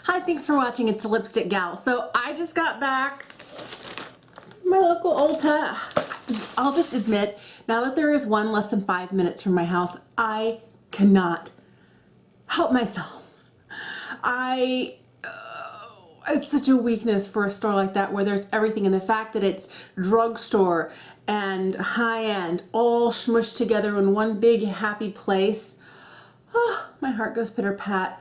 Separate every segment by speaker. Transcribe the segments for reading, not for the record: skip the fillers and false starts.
Speaker 1: Hi, thanks for watching. It's a Lipstick Gal. So I just got back from my local Ulta. I'll just admit, now that there is one less than 5 minutes from my house, I cannot help myself. It's such a weakness for a store like that where there's everything, and the fact that it's drugstore and high-end all smushed together in one big happy place. Oh, my heart goes pitter-pat.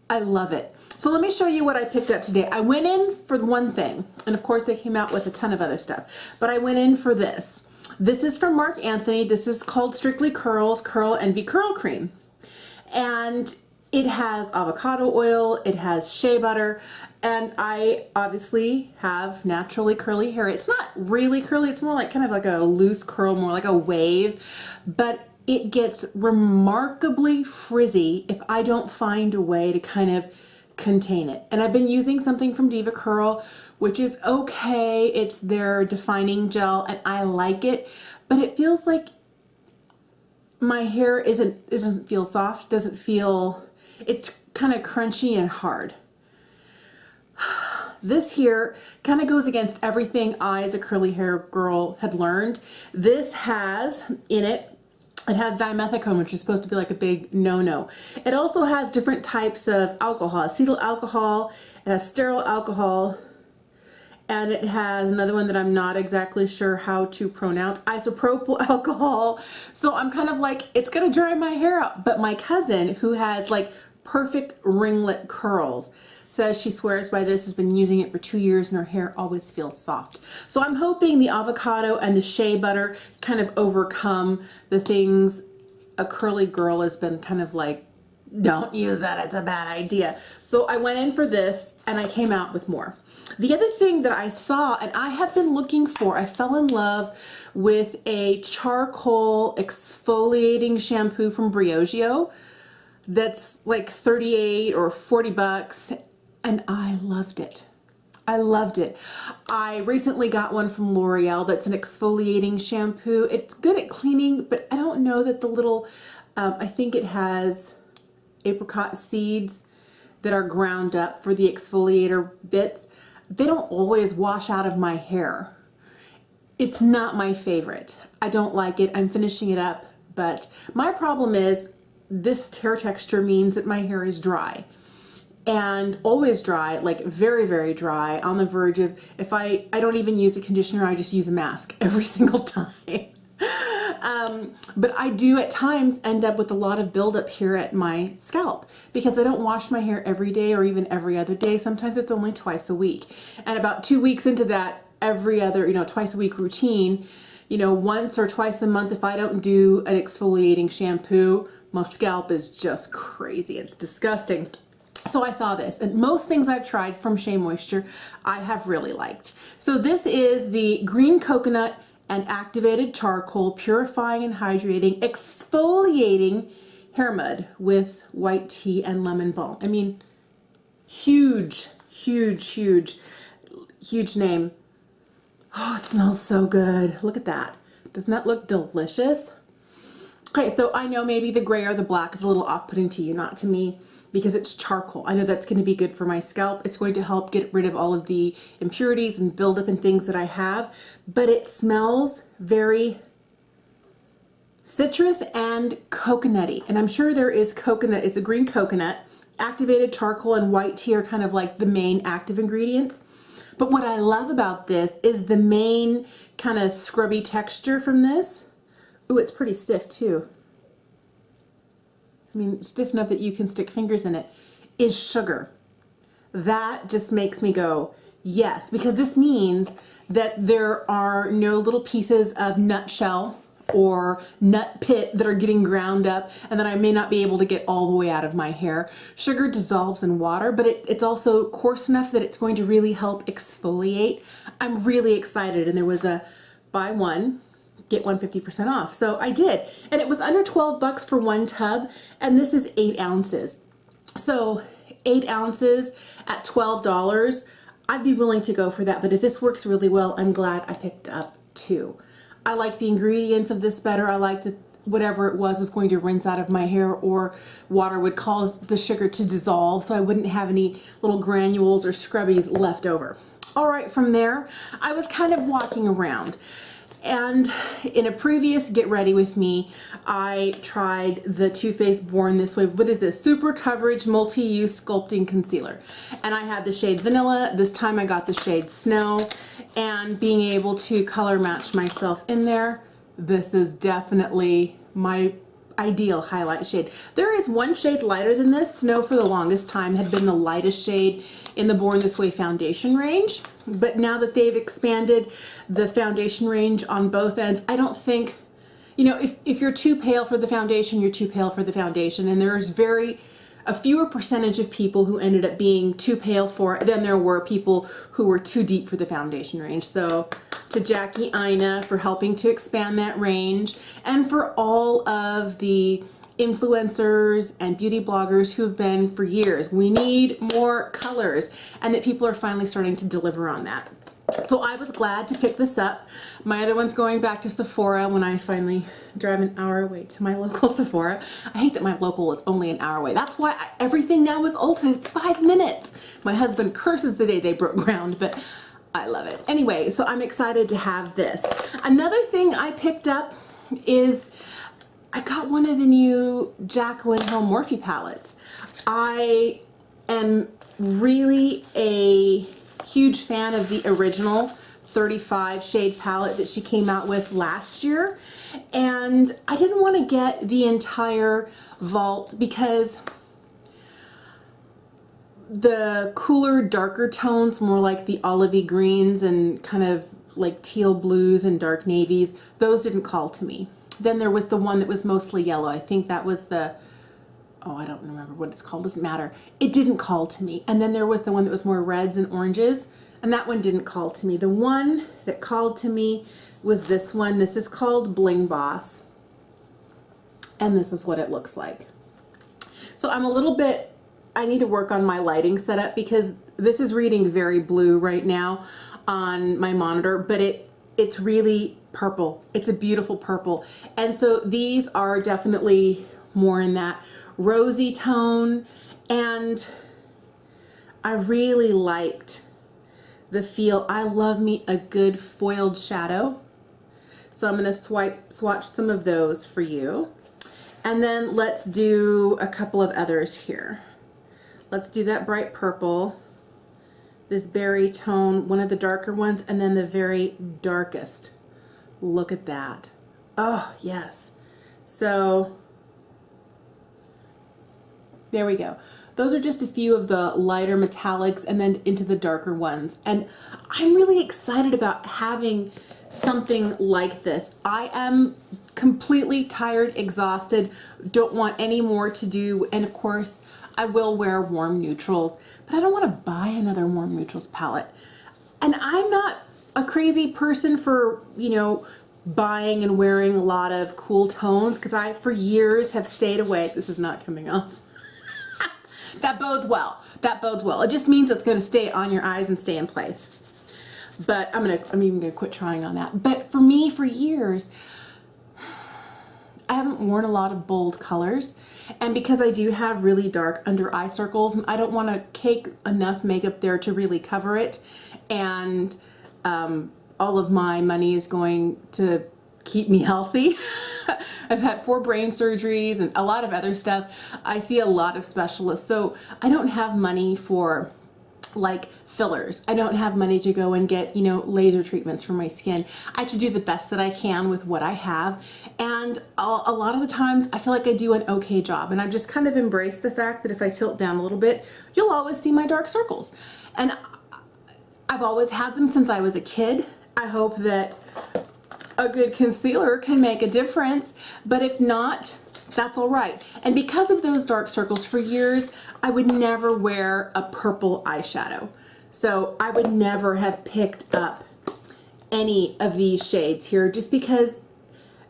Speaker 1: I love it. So let me show you what I picked up today. I went in for one thing, and of course they came out with a ton of other stuff, but I went in for this. This is from Marc Anthony. This is called Strictly Curls Curl Envy Curl Cream. And it has avocado oil, it has shea butter, and I obviously have naturally curly hair. It's not really curly, it's more like kind of like a loose curl, more like a wave, but it gets remarkably frizzy if I don't find a way to kind of contain it. And I've been using something from Diva Curl, which is okay. It's their defining gel and I like it, but it feels like my hair doesn't feel soft, doesn't feel, it's kind of crunchy and hard. This here kind of goes against everything I as a curly hair girl had learned. This has in it, it has dimethicone, which is supposed to be like a big no-no. It also has different types of alcohol, acetyl alcohol, it has sterile alcohol, and it has another one that I'm not exactly sure how to pronounce, isopropyl alcohol. So I'm kind of like, it's gonna dry my hair out. But my cousin, who has like perfect ringlet curls, says she swears by this, has been using it for 2 years and her hair always feels soft. So I'm hoping the avocado and the shea butter kind of overcome the things a curly girl has been kind of like, don't use that, it's a bad idea. So I went in for this and I came out with more. The other thing that I saw and I have been looking for, I fell in love with a charcoal exfoliating shampoo from Briogeo that's like 38 or 40 bucks. And I loved it. I loved it. I recently got one from L'Oreal that's an exfoliating shampoo. It's good at cleaning, but I don't know that the little, I think it has apricot seeds that are ground up for the exfoliator bits. They don't always wash out of my hair. It's not my favorite. I don't like it. I'm finishing it up, but my problem is this hair texture means that my hair is dry. And always dry, like very, very dry, on the verge of, if I don't even use a conditioner, I just use a mask every single time. But I do at times end up with a lot of buildup here at my scalp because I don't wash my hair every day or even every other day. Sometimes it's only twice a week. And about 2 weeks into that every other, twice a week routine, once or twice a month, if I don't do an exfoliating shampoo, my scalp is just crazy. It's disgusting. So I saw this, and most things I've tried from Shea Moisture I have really liked. So this is the green coconut and activated charcoal purifying and hydrating exfoliating hair mud with white tea and lemon balm. I mean, huge, huge, huge, huge name. Oh, it smells so good. Look at that. Doesn't that look delicious? Okay, so I know maybe the gray or the black is a little off-putting to you, not to me, because it's charcoal. I know that's going to be good for my scalp. It's going to help get rid of all of the impurities and buildup and things that I have, but it smells very citrus and coconutty. And I'm sure there is coconut, it's a green coconut. Activated charcoal and white tea are kind of like the main active ingredients. But what I love about this is the main kind of scrubby texture from this. Ooh, it's pretty stiff too. I mean, stiff enough that you can stick fingers in it, is sugar. That just makes me go, yes, because this means that there are no little pieces of nut shell or nut pit that are getting ground up and that I may not be able to get all the way out of my hair. Sugar dissolves in water, but it's also coarse enough that it's going to really help exfoliate. I'm really excited, and there was a buy one, get one 50% off. So I did, and it was under 12 bucks for one tub, and this is 8 ounces. So 8 ounces at $12, I'd be willing to go for that. But if this works really well, I'm glad I picked up 2. I like the ingredients of this better. I like the whatever it was going to rinse out of my hair, or water would cause the sugar to dissolve so I wouldn't have any little granules or scrubbies left over. All right, from there, I was kind of walking around. And in a previous Get Ready With Me, I tried the Too Faced Born This Way. What is this? Super Coverage Multi-Use Sculpting Concealer. And I had the shade Vanilla. This time I got the shade Snow. And being able to color match myself in there, this is definitely my ideal highlight shade. There is one shade lighter than this. Snow for the longest time had been the lightest shade in the Born This Way foundation range. But now that they've expanded the foundation range on both ends, I don't think, you know, if you're too pale for the foundation, you're too pale for the foundation. And there's a fewer percentage of people who ended up being too pale for it than there were people who were too deep for the foundation range. So to Jackie Ina for helping to expand that range, and for all of the influencers and beauty bloggers who've been for years. We need more colors, and that people are finally starting to deliver on that. So I was glad to pick this up. My other one's going back to Sephora when I finally drive an hour away to my local Sephora. I hate that my local is only an hour away. That's why everything now is Ulta. It's 5 minutes. My husband curses the day they broke ground, but I love it. Anyway, so I'm excited to have this. Another thing I picked up is I got one of the new Jaclyn Morphe palettes. I am really a huge fan of the original 35 shade palette that she came out with last year. And I didn't want to get the entire vault because the cooler, darker tones, more like the olivey greens and kind of like teal blues and dark navies, those didn't call to me. Then there was the one that was mostly yellow. I think that was the, oh, I don't remember what it's called, doesn't matter. It didn't call to me. And then there was the one that was more reds and oranges, and that one didn't call to me. The one that called to me was this one. This is called Bling Boss, and this is what it looks like. So I'm a little bit, I need to work on my lighting setup because this is reading very blue right now on my monitor, but it's really purple. It's a beautiful purple. And so these are definitely more in that rosy tone, and I really liked the feel. I love me a good foiled shadow. So I'm going to swatch some of those for you. And then let's do a couple of others here. Let's do that bright purple, this berry tone, one of the darker ones, and then the very darkest. Look at that. Oh, yes. So there we go. Those are just a few of the lighter metallics and then into the darker ones. And I'm really excited about having something like this. I am completely tired, exhausted, don't want any more to do. And of course, I will wear warm neutrals, but I don't want to buy another warm neutrals palette. And I'm not a crazy person for, you know, buying and wearing a lot of cool tones, because I, for years, have stayed away. This is not coming off. That bodes well. That bodes well. It just means it's going to stay on your eyes and stay in place. But I'm even gonna quit trying on that. But for me, for years, I haven't worn a lot of bold colors. And because I do have really dark under eye circles, and I don't want to cake enough makeup there to really cover it, and all of my money is going to keep me healthy. I've had 4 brain surgeries and a lot of other stuff. I see a lot of specialists, so I don't have money for like fillers. I don't have money to go and get, you know, laser treatments for my skin. I have to do the best that I can with what I have, and a lot of the times I feel like I do an okay job, and I've just kind of embraced the fact that if I tilt down a little bit, you'll always see my dark circles. And I've always had them since I was a kid. I hope that a good concealer can make a difference, but if not, that's all right. And because of those dark circles, for years, I would never wear a purple eyeshadow. So I would never have picked up any of these shades here, just because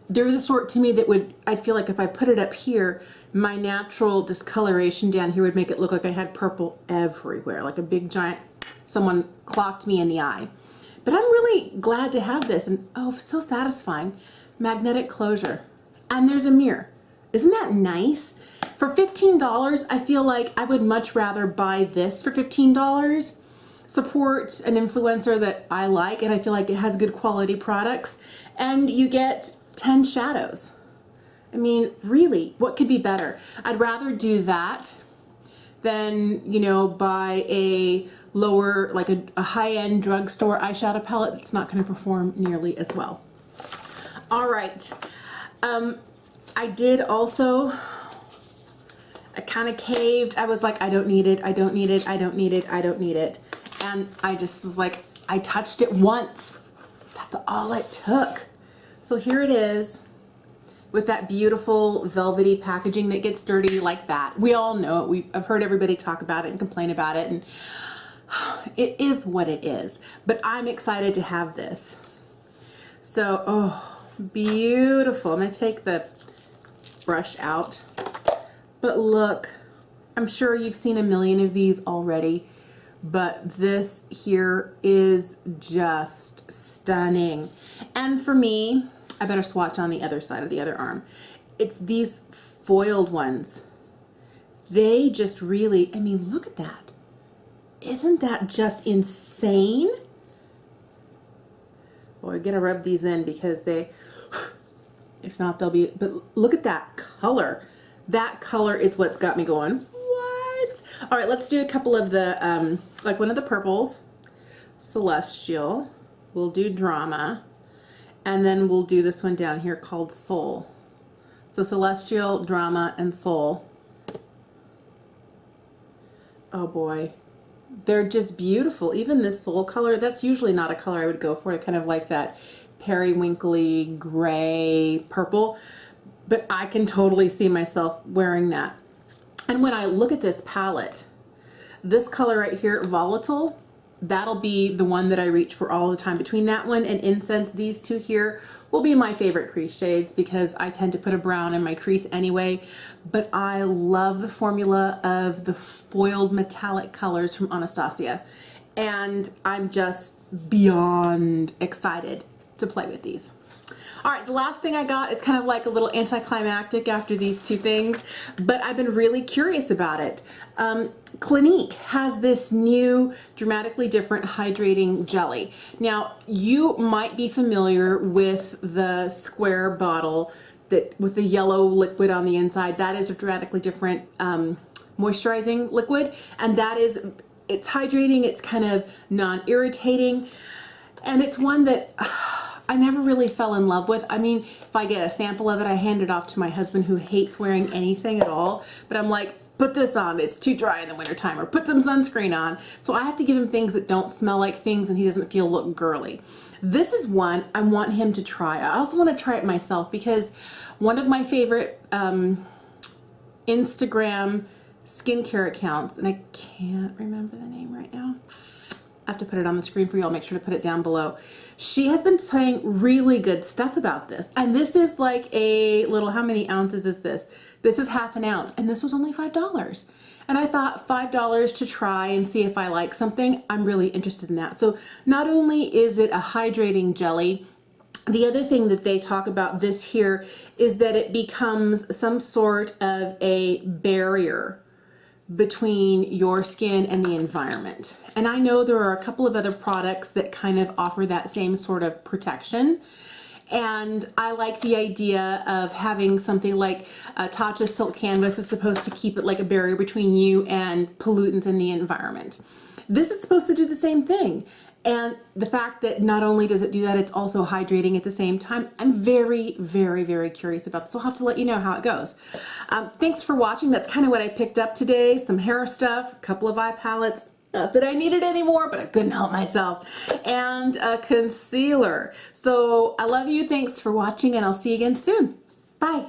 Speaker 1: they're the sort to me that would, I feel like if I put it up here, my natural discoloration down here would make it look like I had purple everywhere, like a big giant, someone clocked me in the eye. But I'm really glad to have this, and oh, so satisfying. Magnetic closure. and there's a mirror. Isn't that nice? For $15, I feel like I would much rather buy this for $15, support an influencer that I like, and I feel like it has good quality products, and you get 10 shadows. I mean, really, what could be better? I'd rather do that than, you know, buy a lower, like a high-end drugstore eyeshadow palette that's not going to perform nearly as well. All right. I did also, I kind of caved. I was like, I don't need it. I don't need it. I don't need it. I don't need it. And I just was like, I touched it once. That's all it took. So here it is with that beautiful velvety packaging that gets dirty like that. We all know it. I've heard everybody talk about it and complain about it, and it is what it is. But I'm excited to have this. So, oh, beautiful. I'm gonna take the brush out. But look, I'm sure you've seen a million of these already, but this here is just stunning. And for me, I better swatch on the other side of the other arm. It's these foiled ones. They just really, I mean, look at that. Isn't that just insane? Boy, I gotta rub these in because they, if not, they'll be, but look at that color. That color is what's got me going, what? All right, let's do a couple of the, like one of the purples, Celestial. We'll do Drama. And then we'll do this one down here called Soul. So Celestial, Drama, and Soul. Oh boy. They're just beautiful. Even this Soul color, that's usually not a color I would go for. I kind of like that periwinkly gray purple. But I can totally see myself wearing that. And when I look at this palette, this color right here, Volatile, that'll be the one that I reach for all the time. Between that one and Incense, these two here will be my favorite crease shades because I tend to put a brown in my crease anyway. But I love the formula of the foiled metallic colors from Anastasia. And I'm just beyond excited to play with these. All right, the last thing I got is kind of like a little anticlimactic after these two things, but I've been really curious about it. Clinique has this new dramatically different hydrating jelly. Now, you might be familiar with the square bottle that with the yellow liquid on the inside. That is a dramatically different moisturizing liquid, and that is, it's hydrating, it's kind of non-irritating, and it's one that I never really fell in love with. I mean, if I get a sample of it, I hand it off to my husband who hates wearing anything at all. But I'm like, put this on, it's too dry in the wintertime, or put some sunscreen on. So I have to give him things that don't smell like things and he doesn't feel look girly. This is one I want him to try. I also want to try it myself because one of my favorite Instagram skincare accounts, and I can't remember the name right now. I have to put it on the screen for you. I'll make sure to put it down below. She has been saying really good stuff about this. And this is like a little, how many ounces is this? This is half an ounce, and this was only $5. And I thought $5 to try and see if I like something. I'm really interested in that. So not only is it a hydrating jelly, the other thing that they talk about this here is that it becomes some sort of a barrier between your skin and the environment. And I know there are a couple of other products that kind of offer that same sort of protection. And I like the idea of having something like Tatcha's Silk Canvas is supposed to keep it like a barrier between you and pollutants in the environment. This is supposed to do the same thing. And the fact that not only does it do that, it's also hydrating at the same time. I'm very, very, very curious about this. I'll have to let you know how it goes. Thanks for watching. That's kind of what I picked up today. Some hair stuff, a couple of eye palettes. Not that I needed anymore, but I couldn't help myself. And a concealer. So I love you. Thanks for watching, and I'll see you again soon. Bye.